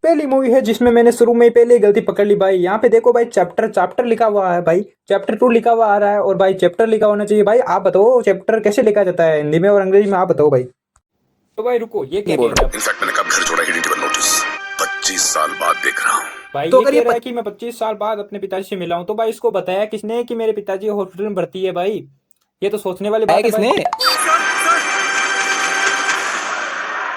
पहली मूवी है जिसमें मैंने शुरू में ही पहले ही गलती पकड़ ली भाई। यहाँ पे देखो भाई, चैप्टर चैप्टर लिखा हुआ है भाई, चैप्टर 2 लिखा हुआ आ रहा है, और भाई चैप्टर लिखा होना चाहिए भाई। आप बताओ चैप्टर कैसे लिखा जाता है हिंदी में और अंग्रेजी में, आप बताओ भाई। तो भाई रुको, ये क्या नहीं बोल कह रहे रहा हैं आप? इनफैक्ट मैंने कब घर छोड़ा ही नहीं थे, नोटिस 25 साल बाद देख रहा हूँ। भाई तो ये अगर ये कह रहा है कि मैं 25 साल बाद अपने पिताजी से मिला हूं, तो भाई इसको बताया किसने कि मेरे पिताजी हॉस्पिटल में भर्ती है भाई? ये तो सोचने वाली है बात है भाई। किसने और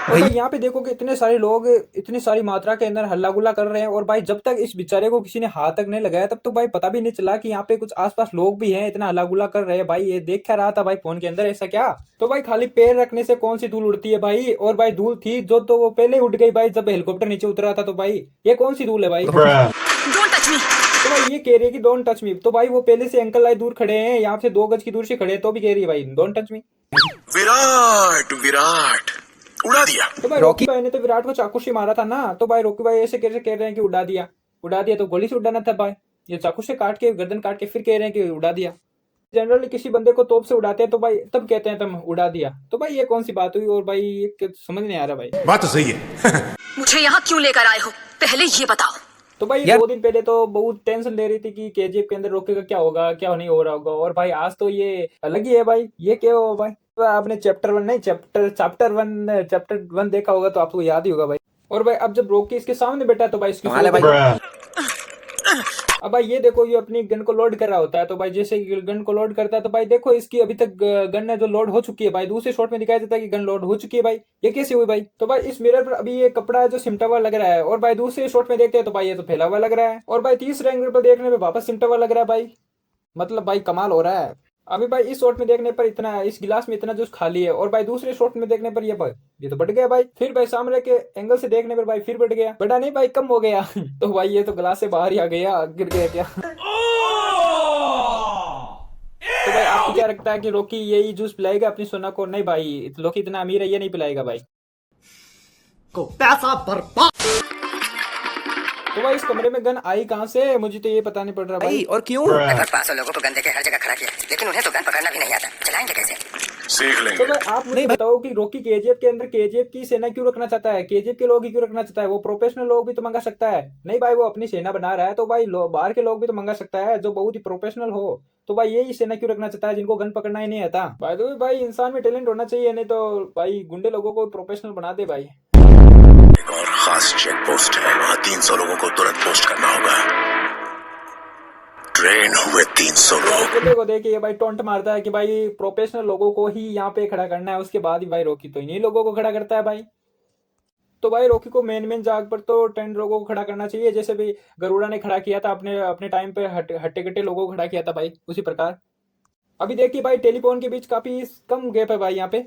भाई भाई? यहाँ पे देखो कि इतने सारे लोग इतनी सारी मात्रा के अंदर हल्ला गुल्ला कर रहे हैं, और भाई जब तक इस बेचारे को किसी ने हाथ तक नहीं लगाया तब तो भाई पता भी नहीं चला कि यहाँ पे कुछ आसपास लोग भी हैं, इतना हल्ला गुल्ला कर रहे हैं भाई। ये देख क्या रहा था भाई फोन के अंदर, ऐसा क्या? तो भाई खाली पैर रखने से कौन सी धूल उड़ती है भाई? और भाई धूल थी जो तो वो पहले ही उड़ गई भाई जब हेलीकॉप्टर नीचे उतरा था। तो भाई ये कौन सी धूल है भाई? Don't touch me. तो भाई ये कह रही है कि डोंट टच मी, तो भाई वो पहले से अंकल आई दूर खड़े हैं, यहाँ से 2 गज की दूर से खड़े हैं, तो भी कह रही है भाई don't touch me. Virat Virat उड़ा दिया। तो भाई रॉकी भाई ने तो विराट को चाकू से मारा था ना, तो भाई रॉकी भाई ऐसे कैसे कह रहे हैं कि उड़ा दिया? उड़ा दिया तो गोली से उड़ाना था भाई, ये चाकू से काट के गर्दन काट के फिर कह रहे हैं कि उड़ा दिया। जनरली किसी बंदे को तोप से उड़ाते हैं तो भाई तब कहते हैं तुम उड़ा दिया। तो भाई ये कौन सी बात हुई? और भाई ये समझ नहीं आ रहा भाई। बात तो सही है। मुझे यहाँ क्यों लेकर आए हो, पहले ये बताओ। तो भाई यार 2 दिन पहले तो बहुत टेंशन ले रही थी कि केजीएफ के अंदर रॉकी का क्या होगा, क्या नहीं हो रहा होगा, और भाई आज तो ये अलग ही है भाई। ये क्या हुआ भाई? तो आपने चैप्टर 1 नहीं, चैप्टर 1 देखा होगा तो आपको याद ही होगा भाई। और भाई अब जब रॉकी इसके सामने बैठा है तो भाई इसकी कमाल है सोच भाई। अब भाई ये देखो, ये अपनी गन को लोड कर रहा होता है, तो भाई जैसे ही गन को लोड करता है तो भाई देखो इसकी अभी तक गन है जो लोड हो चुकी है भाई। दूसरे शॉट में दिखाया जाता है कि गन लोड हो चुकी है भाई। ये कैसे हुई भाई? तो भाई इस मिरर पर अभी ये कपड़ा है जो सिमटा हुआ लग रहा है, और भाई दूसरे शॉट में देखते हैं तो भाई ये तो फैला हुआ लग रहा है, और भाई तीसरे एंगल पर देखने में वापस सिमटा हुआ लग रहा है भाई। मतलब भाई कमाल हो रहा है। अभी भाई इस शॉट में देखने पर इतना, इस गिलास में इतना जूस खाली है, और भाई दूसरे शॉट में देखने पर ये भाई ये तो बढ़ गया भाई। फिर भाई सामने के एंगल से देखने पर भाई फिर बढ़ गया, बढ़ा नहीं भाई कम हो गया। तो भाई ये तो गिलास से बाहर ही आ गया, गिर गया क्या? तो भाई आपको क्या लगता है कि लोकी यही जूस पिलाएगा अपनी सोना को? नहीं भाई, लोकी इतना अमीर है, ये नहीं पिलाएगा भाई। को पैसा बर्बाद। तो भाई इस कमरे में गन आई कहाँ से? मुझे तो ये पता नहीं पड़ रहा भाई। भाई और क्यों? 500 लोगों को गन देके हर जगह खड़ा किया, लेकिन उन्हें तो गन पकड़ना भी नहीं आता, चलाएंगे कैसे? सीख तो लेंगे। भाई आप मुझे नहीं भाई। बताओ कि रॉकी केजीएफ के अंदर केजीएफ की सेना क्यों रखना चाहता है? केजीएफ के लोग ही क्यों रखना चाहता है? वो प्रोफेशनल लोग भी तो मंगा सकता है। नहीं भाई, वो अपनी सेना बना रहा है तो भाई बाहर के लोग भी तो मंगा सकता है जो बहुत ही प्रोफेशनल हो। तो भाई यही सेना क्यों रखना चाहता है जिनको गन पकड़ना ही नहीं आता? भाई तो भाई इंसान में टैलेंट होना चाहिए, नहीं तो भाई गुंडे लोगों को प्रोफेशनल बना दे भाई। एक और खास चेक पोस्ट है, वहाँ 300 लोगों को तुरंत पोस्ट करना होगा। ट्रेन हुए 300 लोग। कुत्ते को देखिए भाई टोंट मारता है कि भाई प्रोफेशनल लोगों को ही यहाँ पे खड़ा करना है, उसके बाद ही भाई रॉकी तो इन्हीं लोगों को खड़ा करता है भाई। तो भाई रॉकी को मेन जाग पर तो 10 लोगों को खड़ा करना चाहिए, जैसे भी गरुड़ा ने खड़ा किया था अपने अपने टाइम पे, हट्टे कट्टे लोगों को खड़ा किया था भाई, उसी प्रकार। अभी देखिए भाई टेलीफोन के बीच काफी कम गैप है भाई यहाँ पे,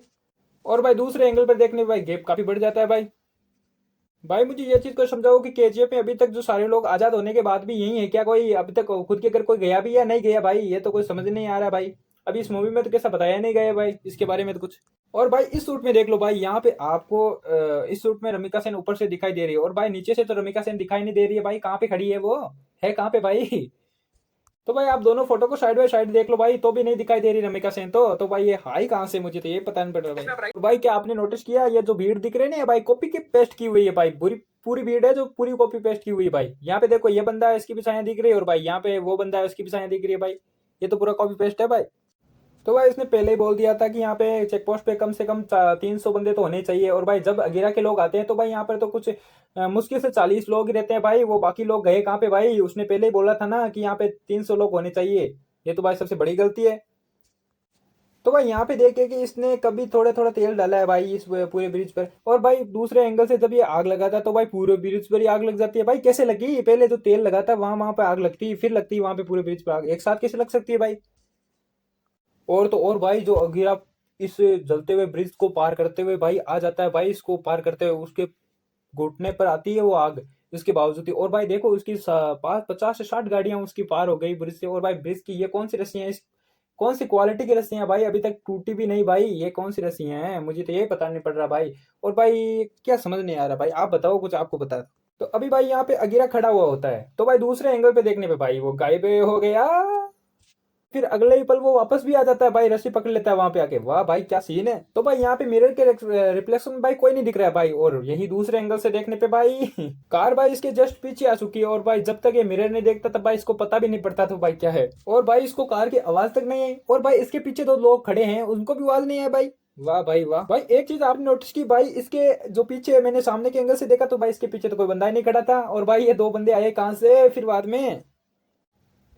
और भाई दूसरे एंगल पर देखने में भाई गैप काफी बढ़ जाता है भाई। भाई मुझे ये चीज को समझाओ कि केजीएफ में अभी तक जो सारे लोग आजाद होने के बाद भी यही है क्या? कोई अभी तक खुद के घर कोई गया भी या नहीं गया भाई? ये तो कोई समझ नहीं आ रहा भाई। अभी इस मूवी में तो कैसा बताया नहीं गया भाई इसके बारे में तो कुछ। और भाई इस सूट में देख लो भाई, यहाँ पे आपको इस सूट में रमिका सेन ऊपर से दिखाई दे रही है, और भाई नीचे से तो रमिका सेन दिखाई नहीं दे रही है भाई। कहाँ पे खड़ी है वो? है कहाँ पे भाई? तो भाई आप दोनों फोटो को साइड बाय साइड देख लो भाई, तो भी नहीं दिखाई दे रही रमिका सेन। तो भाई ये हाई कहाँ से? मुझे तो ये पता नहीं पड़ रहा भाई। तो भाई क्या आपने नोटिस किया ये जो भीड़ दिख रही है ना भाई, कॉपी की पेस्ट की हुई है भाई। पूरी पूरी भीड़ है जो पूरी कॉपी पेस्ट की हुई है भाई। यहाँ पे देखो ये बंदा है, इसकी भी साइयां दिख रही है, और भाई यहाँ पे वो बंदा है, उसकी भी साइयां दिख रही है भाई। ये तो पूरा कॉपी पेस्ट है भाई। तो भाई इसने पहले ही बोल दिया था कि यहाँ पे चेक पोस्ट पे कम से कम 300 बंदे तो होने चाहिए, और भाई जब अगेरा के लोग आते हैं तो भाई यहाँ पर तो कुछ मुश्किल से 40 लोग ही रहते हैं भाई। वो बाकी लोग गए कहाँ पे भाई? उसने पहले ही बोला था ना कि यहाँ पे 300 लोग होने चाहिए। ये तो भाई सबसे बड़ी गलती है। तो भाई यहाँ पे देखे कि इसने कभी थोड़ा थोड़ा तेल डाला है भाई इस पूरे ब्रिज पर, और भाई दूसरे एंगल से जब ये आग लगाता है तो भाई पूरे ब्रिज पर ही आग लग जाती है भाई। कैसे लगी? पहले जो तेल लगाता है वहां वहां पे आग लगती है, फिर लगती है वहां पे पूरे ब्रिज पर आग, एक साथ कैसे लग सकती है भाई? और तो और भाई जो अगेरा इस जलते हुए ब्रिज को पार करते हुए भाई आ जाता है भाई, इसको पार करते हुए उसके घुटने पर आती है वो आग, इसके बावजूद। और भाई देखो उसकी 50 से 60 गाड़ियां उसकी पार हो गई ब्रिज से। और भाई ब्रिज की ये कौन सी रस्सियां, इस कौन सी क्वालिटी की रस्सियां हैं भाई? अभी तक टूटी भी नहीं भाई। ये कौन सी रस्सियां हैं? मुझे तो ये पता नहीं पड़ रहा भाई। और भाई क्या समझ नहीं आ रहा भाई, आप बताओ कुछ, आपको पता है तो। अभी भाई यहाँ पे अगेरा खड़ा हुआ होता है, तो भाई दूसरे एंगल पे देखने पे भाई वो गायब हो गया। फिर अगले ही पल वो वापस भी आ जाता है भाई, रस्सी पकड़ लेता है वहां पे आके। वाह भाई क्या सीन है। तो भाई यहाँ पे मिरर के रिफ्लेक्शन में भाई कोई नहीं दिख रहा है भाई, और यही दूसरे एंगल से देखने पे भाई कार भाई इसके जस्ट पीछे आ चुकी है, और भाई जब तक ये मिरर नहीं देखता तब भाई इसको पता भी नहीं पड़ता था भाई क्या है, और भाई इसको कार की आवाज तक नहीं आई, और भाई इसके पीछे दो लोग खड़े हैं उनको भी आवाज नहीं है भाई। वाह भाई वाह। भाई एक चीज आपने नोटिस की भाई, इसके जो पीछे मैंने सामने के एंगल से देखा तो भाई इसके पीछे तो कोई बंदा ही नहीं खड़ा था, और भाई ये दो बंदे आए कहां से फिर बाद में।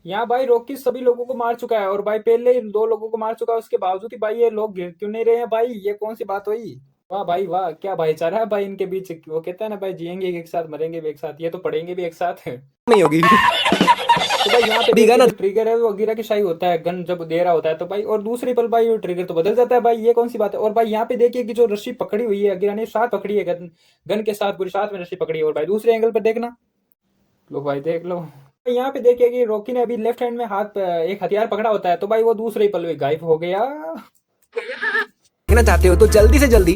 यहाँ भाई रॉकी सभी लोगों को मार चुका है, और भाई पहले ही दो लोगों को मार चुका है, उसके बावजूद ही भाई ये लोग गिर क्यों नहीं रहे हैं भाई, ये कौन सी बात हुई। वाह भाई वाह, क्या भाईचारा है भाई इनके बीच। वो कहता है ना भाई, जिएंगे एक साथ मरेंगे भी एक साथ, ये तो पढ़ेंगे भी एक साथ नहीं होगी। तो भाई यहाँ पे जो ट्रिगर है वो गिरा की शाही होता है, गन जब दे रहा होता है तो भाई, और दूसरी पल भाई ट्रिगर तो बदल जाता है भाई, ये कौन सी बात है। और भाई यहाँ पे देखिए कि जो रस्सी पकड़ी हुई है अगिरा ने साथ पकड़ी है, गन के साथ पूरी साथ में रस्सी पकड़ी है, और भाई दूसरे एंगल पर देखना, लो भाई देख लो यहाँ पे देखिए कि रॉकी ने अभी लेफ्ट हैंड में हाथ एक हथियार पकड़ा होता है, तो भाई वो दूसरे ही पल में गायब हो गया। देखना चाहते हो तो जल्दी से जल्दी